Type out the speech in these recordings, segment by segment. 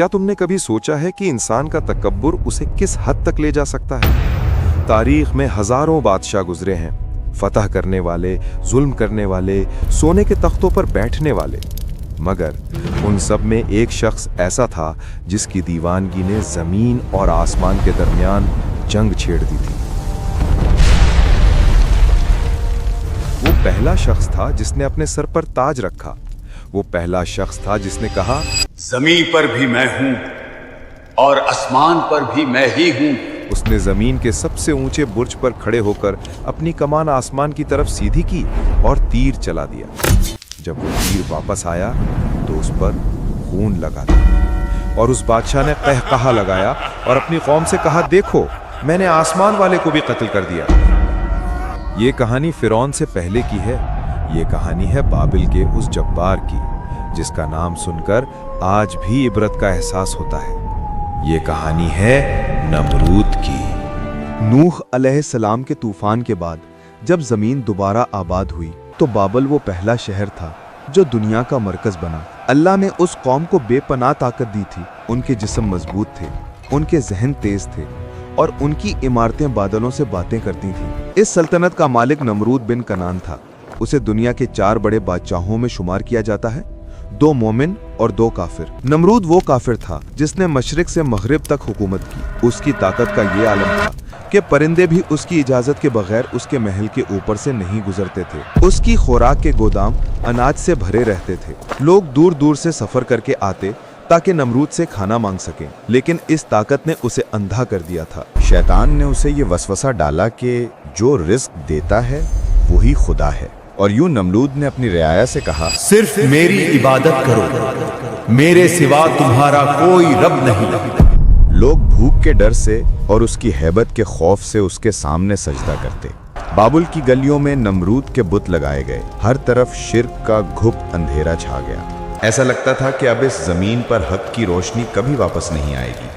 क्या तुमने कभी सोचा है कि इंसान का तकब्बुर उसे किस हद तक ले जा सकता है? तारीख में हजारों बादशाह गुजरे हैं, फतह करने वाले, जुल्म करने वाले, सोने के तख्तों पर बैठने वाले, मगर उन सब में एक शख्स ऐसा था जिसकी दीवानगी ने जमीन और आसमान के दरमियान जंग छेड़ दी थी। वो पहला शख्स था जिसने अपने सर पर ताज रखा। वो पहला शख्स था जिसने कहा, जमीन पर भी मैं हूं और आसमान पर भी मैं ही हूं। उसने जमीन के सबसे ऊंचे बुर्ज पर खड़े होकर अपनी कमान आसमान की तरफ सीधी की और तीर चला दिया। जब वो तीर वापस आया तो उस पर खून लगा था और उस बादशाह ने कहकहा लगाया और अपनी कौम से कहा, देखो मैंने आसमान वाले को भी कत्ल कर दिया। ये कहानी फिरौन से पहले की है। ये कहानी है बाबिल के उस जब्बार की जिसका नाम सुनकर आज भी इबरत का एहसास होता है। ये कहानी है नमरूद की। नूह अलैहिस्सलाम के तूफान के बाद जब जमीन दोबारा आबाद हुई तो बाबल वो पहला शहर था जो दुनिया का मरकज बना। अल्लाह ने उस कौम को बेपनाह ताकत दी थी। उनके जिस्म मजबूत थे, उनके जहन तेज थे और उनकी इमारतें बादलों से बातें करती थीं। इस सल्तनत का मालिक नमरूद बिन कनान था। उसे दुनिया के 4 बड़े बादशाहों में शुमार किया जाता है, 2 मोमिन और 2 काफिर। नमरूद वो काफिर था जिसने मशरिक से मगरिब तक हुकूमत की। उसकी ताकत का ये आलम था कि परिंदे भी उसकी इजाजत के बगैर उसके महल के ऊपर से नहीं गुजरते थे। उसकी खुराक के गोदाम अनाज से भरे रहते थे। लोग दूर दूर से सफर करके आते ताकि नमरूद से खाना मांग सकें, लेकिन इस ताकत ने उसे अंधा कर दिया था। शैतान ने उसे ये वसवसा डाला कि जो रिस्क देता है वही खुदा है, और यूं नमरूद ने अपनी रियाया से कहा, सिर्फ मेरी इबादत करो, मेरे सिवा तुम्हारा कोई रब नहीं। लोग भूख के डर से और उसकी हैबत के खौफ से उसके सामने सजदा करते। बाबुल की गलियों में नमरूद के बुत लगाए गए। हर तरफ शिर्क का घुप अंधेरा छा गया। ऐसा लगता था कि अब इस जमीन पर हक की रोशनी कभी वापस नहीं आएगी।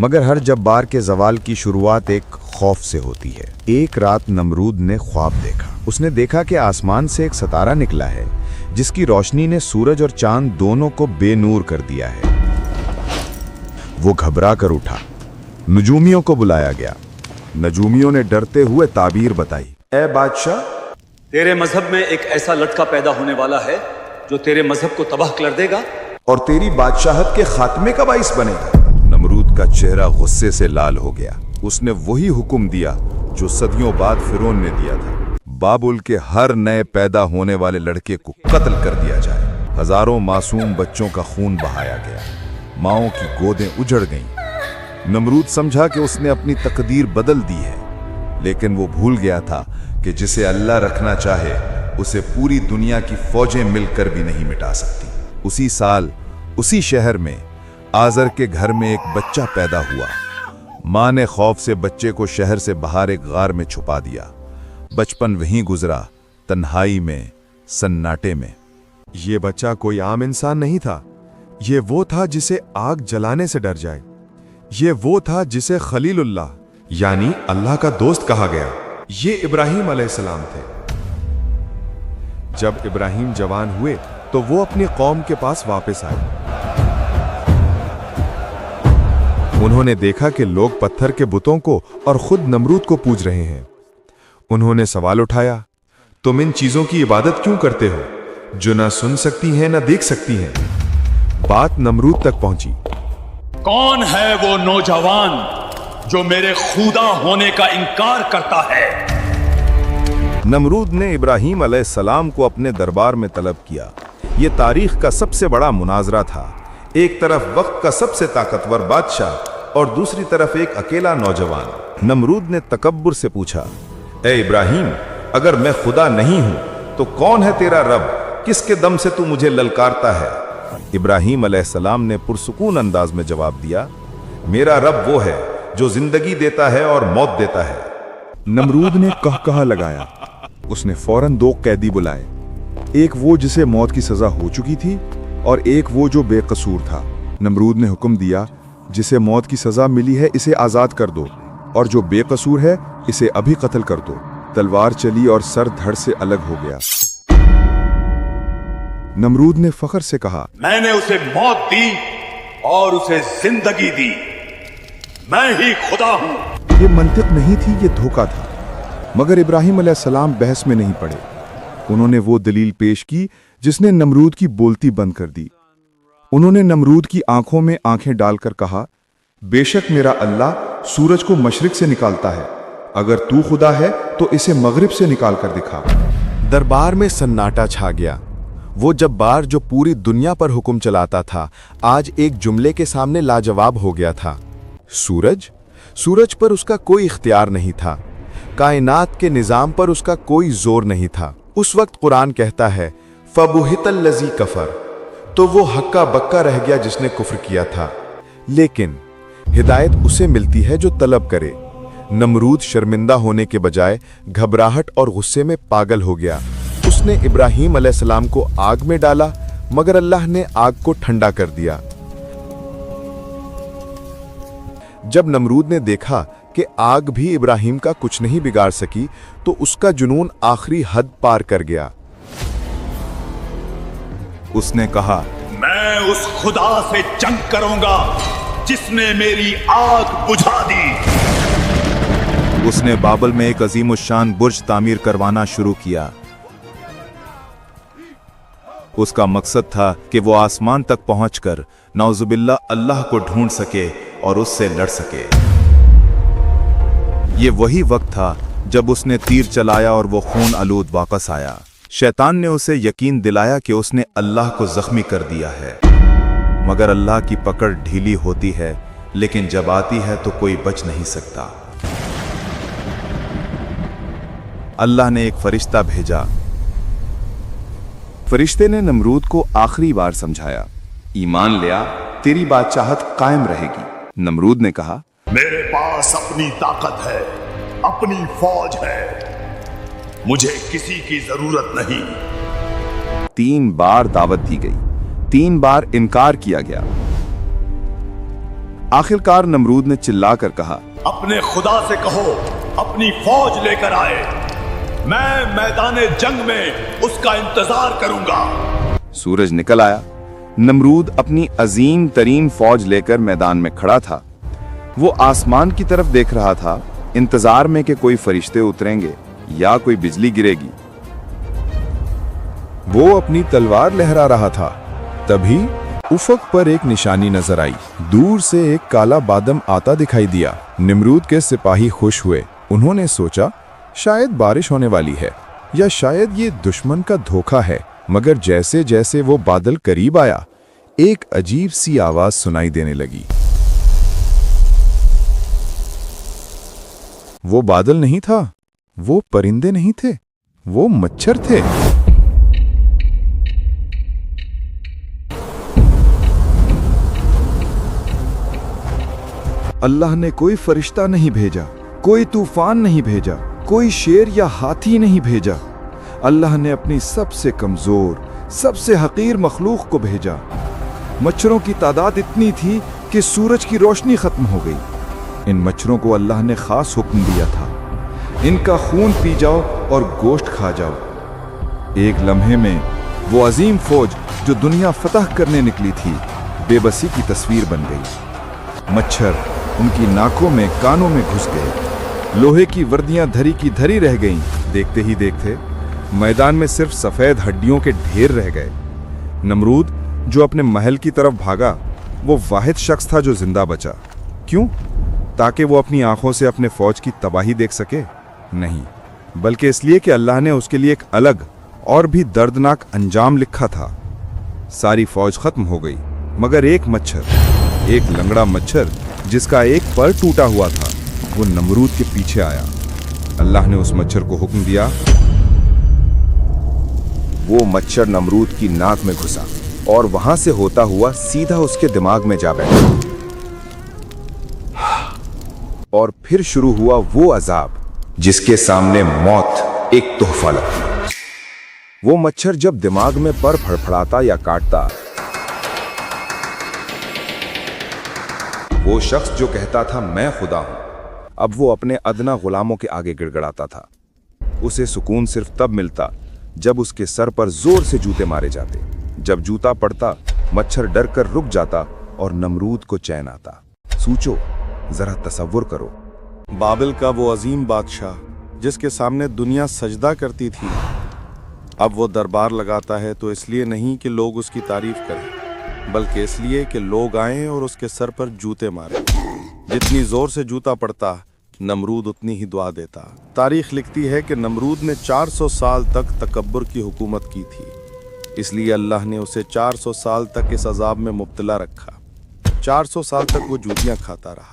मगर हर जब्बार के जवाल की शुरुआत एक खौफ से होती है। एक रात नमरूद ने ख्वाब देखा। उसने देखा कि आसमान से एक सितारा निकला है जिसकी रोशनी ने सूरज और चांद दोनों को बेनूर कर दिया है। वो घबरा कर उठा। नजूमियों को बुलाया गया। नजूमियों ने डरते हुए ताबीर बताई, ए बादशाह, तेरे मजहब में एक ऐसा लड़का पैदा होने वाला है जो तेरे मजहब को तबाह कर देगा और तेरी बादशाहत के खात्मे का बाइस बनेगा। नमरूद का चेहरा गुस्से से लाल हो गया। उसने वही हुक्म दिया जो सदियों बाद फिरौन ने दिया था, बाबुल के हर नए पैदा होने वाले लड़के को कत्ल कर दिया जाए। हजारों मासूम बच्चों का खून बहाया गया। माओं की गोदें उजड़ गईं। नमरूद समझा कि उसने अपनी तकदीर बदल दी है, लेकिन वो भूल गया था कि जिसे अल्लाह रखना चाहे उसे पूरी दुनिया की फौजें मिलकर भी नहीं मिटा सकती। उसी साल उसी शहर में आजर के घर में एक बच्चा पैदा हुआ। माँ ने खौफ से बच्चे को शहर से बाहर एक गार में छुपा दिया। बचपन वहीं गुजरा, तन्हाई में, सन्नाटे में। ये बच्चा कोई आम इंसान नहीं था। ये वो था जिसे आग जलाने से डर जाए। ये वो था जिसे खलीलुल्लाह यानी अल्लाह का दोस्त कहा गया। ये इब्राहिम अलैहिस्सलाम थे। जब इब्राहिम जवान हुए तो वो अपनी कौम के पास वापस आए। उन्होंने देखा कि लोग पत्थर के बुतों को और खुद नमरूद को पूज रहे हैं। उन्होंने सवाल उठाया, तुम इन चीजों की इबादत क्यों करते हो जो ना सुन सकती हैं ना देख सकती हैं? बात नमरूद तक पहुंची। कौन है वो नौजवान जो मेरे खुदा होने का इनकार करता है? नमरूद ने इब्राहिम अलैहिस्सलाम को अपने दरबार में तलब किया। ये तारीख का सबसे बड़ा मुनाजरा था। एक तरफ वक्त का सबसे ताकतवर बादशाह और दूसरी तरफ एक अकेला नौजवान। नमरूद ने तकब्बुर से पूछा, ए इब्राहिम, अगर मैं खुदा नहीं हूं तो कौन है तेरा रब? किसके दम से तू मुझे ललकारता है? इब्राहिम अलैहिस्सलाम ने पुरसुकून अंदाज में जवाब दिया, मेरा रब वो है जो जिंदगी देता है और मौत देता है। नमरूद ने कहकहा लगाया। उसने फौरन 2 कैदी बुलाए, एक वो जिसे मौत की सजा हो चुकी थी और एक वो जो बेकसूर था। नमरूद ने हुक्म दिया, जिसे मौत की सजा मिली है इसे आजाद कर दो और जो बेकसूर है इसे अभी कत्ल कर दो। तलवार चली और सर धड़ से अलग हो गया। नमरूद ने फख्र से कहा, मैंने उसे मौत दी और उसे जिंदगी दी। मैं ही खुदा हूं। ये मंतिक नहीं थी, ये धोखा था। मगर इब्राहिम अलैहिस्सलाम बहस में नहीं पड़े। उन्होंने वो दलील पेश की जिसने नमरूद की बोलती बंद कर दी। उन्होंने नमरूद की आंखों में आंखें डालकर कहा, बेशक मेरा अल्लाह सूरज को मशरिक से निकालता है। अगर तू खुदा है तो इसे मगरिब से निकाल कर दिखा। दरबार में सन्नाटा छा गया। वो जब्बार जो पूरी दुनिया पर हुक्म चलाता था, आज एक जुमले के सामने लाजवाब हो गया था। सूरज? सूरज पर उसका कोई इख्तियार नहीं था। कायनात के निज़ाम पर उसका कोई जोर नहीं था। उस वक्त कुरान कहता है, फबुहितल लज़ी कफर, तो वो हक्का बक्का रह गया जिसने कुफ्र किया था। लेकिन हिदायत उसे मिलती है जो तलब करे। नमरूद शर्मिंदा होने के बजाय घबराहट और गुस्से में पागल हो गया। उसने इब्राहिम अलैहिस्सलाम को आग में डाला, मगर अल्लाह ने आग को ठंडा कर दिया। जब नमरूद ने देखा कि आग भी इब्राहिम का कुछ नहीं बिगाड़ सकी, तो उसका जुनून आखिरी हद पार कर गया। उसने कहा, मैं उस खुदा से जंग करूंगा जिसने मेरी आग बुझा दी। उसने बाबल में एक अजीमुशान बुर्ज तामीर करवाना शुरू किया। उसका मकसद था कि वो आसमान तक पहुंचकर नौजुबिल्ला अल्लाह को ढूंढ सके और उससे लड़ सके। ये वही वक्त था जब उसने तीर चलाया और वो खून आलूद वापस आया। शैतान ने उसे यकीन दिलाया कि उसने अल्लाह को जख्मी कर दिया है। मगर अल्लाह की पकड़ ढीली होती है, लेकिन जब आती है तो कोई बच नहीं सकता। अल्लाह ने एक फरिश्ता भेजा। फरिश्ते ने नमरूद को आखिरी बार समझाया, ईमान ले आ, तेरी बादशाहत कायम रहेगी। नमरूद ने कहा, मेरे पास अपनी ताकत है, अपनी फौज है, मुझे किसी की जरूरत नहीं। 3 बार दावत दी गई, 3 बार इनकार किया गया। आखिरकार नमरूद ने चिल्लाकर कहा, अपने खुदा से कहो अपनी फौज लेकर आए, मैं मैदाने जंग में उसका इंतजार करूंगा। सूरज निकल आया। नमरूद अपनी अजीम तरीन फौज लेकर मैदान में खड़ा था। वो आसमान की तरफ देख रहा था, इंतजार में कि कोई फरिश्ते उतरेंगे या कोई बिजली गिरेगी। वो अपनी तलवार लहरा रहा था। तभी उफक पर एक निशानी नजर आई। दूर से एक काला बादम आता दिखाई दिया। नमरूद के सिपाही खुश हुए। उन्होंने सोचा, शायद बारिश होने वाली है या शायद ये दुश्मन का धोखा है। मगर जैसे जैसे वो बादल करीब आया, एक अजीब सी आवाज सुनाई देने लगी। वो बादल नहीं था, वो परिंदे नहीं थे, वो मच्छर थे। अल्लाह ने कोई फरिश्ता नहीं भेजा, कोई तूफान नहीं भेजा, कोई शेर या हाथी नहीं भेजा। अल्लाह ने अपनी सबसे कमजोर, सबसे हकीर मखलूक को भेजा। मच्छरों की तादाद इतनी थी कि सूरज की रोशनी खत्म हो गई। इन मच्छरों को अल्लाह ने खास हुक्म दिया था, इनका खून पी जाओ और गोश्त खा जाओ। एक लम्हे में वो अजीम फौज जो दुनिया फतह करने निकली थी, बेबसी की तस्वीर बन गई। मच्छर उनकी नाकों में, कानों में घुस गए। लोहे की वर्दियां धरी की धरी रह गईं। देखते ही देखते मैदान में सिर्फ सफेद हड्डियों के ढेर रह गए। नमरूद जो अपने महल की तरफ भागा, वो वाहिद शख्स था जो जिंदा बचा। क्यों? ताकि वो अपनी आंखों से अपने फौज की तबाही देख सके? नहीं, बल्कि इसलिए कि अल्लाह ने उसके लिए एक अलग और भी दर्दनाक अंजाम लिखा था। सारी फौज खत्म हो गई, मगर एक मच्छर, एक लंगड़ा मच्छर जिसका एक पर टूटा हुआ था, वो नमरूद के पीछे आया। अल्लाह ने उस मच्छर को हुक्म दिया। वो मच्छर नमरूद की नाक में घुसा और वहां से होता हुआ सीधा उसके दिमाग में जा बैठा। और फिर शुरू हुआ वो अजाब जिसके सामने मौत एक तोहफा लगती। वो मच्छर जब दिमाग में पर फड़फड़ाता या काटता, वो शख्स जो कहता था मैं खुदा हूं, अब वो अपने अदना गुलामों के आगे गिड़गिड़ाता था। उसे सुकून सिर्फ तब मिलता जब उसके सर पर जोर से जूते मारे जाते। जब जूता पड़ता, मच्छर डर कर रुक जाता और नमरूद को चैन आता। सोचो, जरा तसव्वुर करो। बाबिल का वो अजीम बादशाह जिसके सामने दुनिया सजदा करती थी, अब वो दरबार लगाता है तो इसलिए नहीं कि लोग उसकी तारीफ करें, बल्कि इसलिए कि लोग आएं और उसके सर पर जूते मारें। जितनी जोर से जूता पड़ता, नमरूद उतनी ही दुआ देता। तारीख लिखती है कि नमरूद ने 400 साल तक तकब्बुर की हुकूमत की थी, इसलिए अल्लाह ने उसे 400 साल तक इस अजाब में मुब्तला रखा। 400 साल तक वो जूतियां खाता रहा,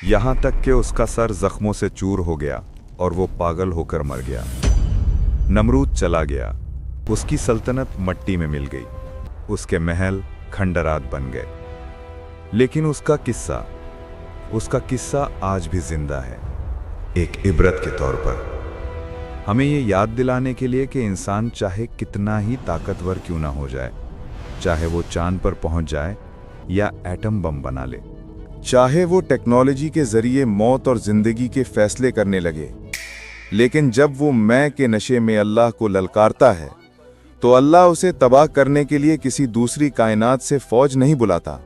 यहाँ तक कि उसका सर जख्मों से चूर हो गया और वो पागल होकर मर गया। नमरूद चला गया, उसकी सल्तनत मट्टी में मिल गई, उसके महल खंडरात बन गए। लेकिन उसका किस्सा आज भी जिंदा है, एक इबरत के तौर पर, हमें ये याद दिलाने के लिए कि इंसान चाहे कितना ही ताकतवर क्यों ना हो जाए, चाहे वो चांद पर पहुंच जाए या एटम बम बना ले, चाहे वो टेक्नोलॉजी के जरिए मौत और जिंदगी के फैसले करने लगे, लेकिन जब वो मैं के नशे में अल्लाह को ललकारता है तो अल्लाह उसे तबाह करने के लिए किसी दूसरी कायनात से फौज नहीं बुलाता।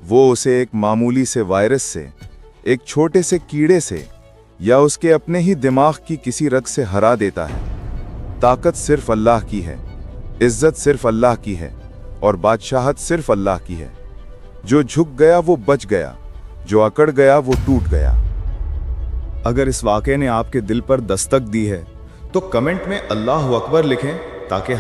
वो उसे एक मामूली से वायरस से, एक छोटे से कीड़े से या उसके अपने ही दिमाग की किसी रग से हरा देता है। ताकत सिर्फ अल्लाह की है, इज्जत सिर्फ अल्लाह की है और बादशाहत सिर्फ अल्लाह की है। जो झुक गया वो बच गया, जो अकड़ गया वो टूट गया। अगर इस वाक़े ने आपके दिल पर दस्तक दी है तो कमेंट में अल्लाहु अकबर लिखें ताकि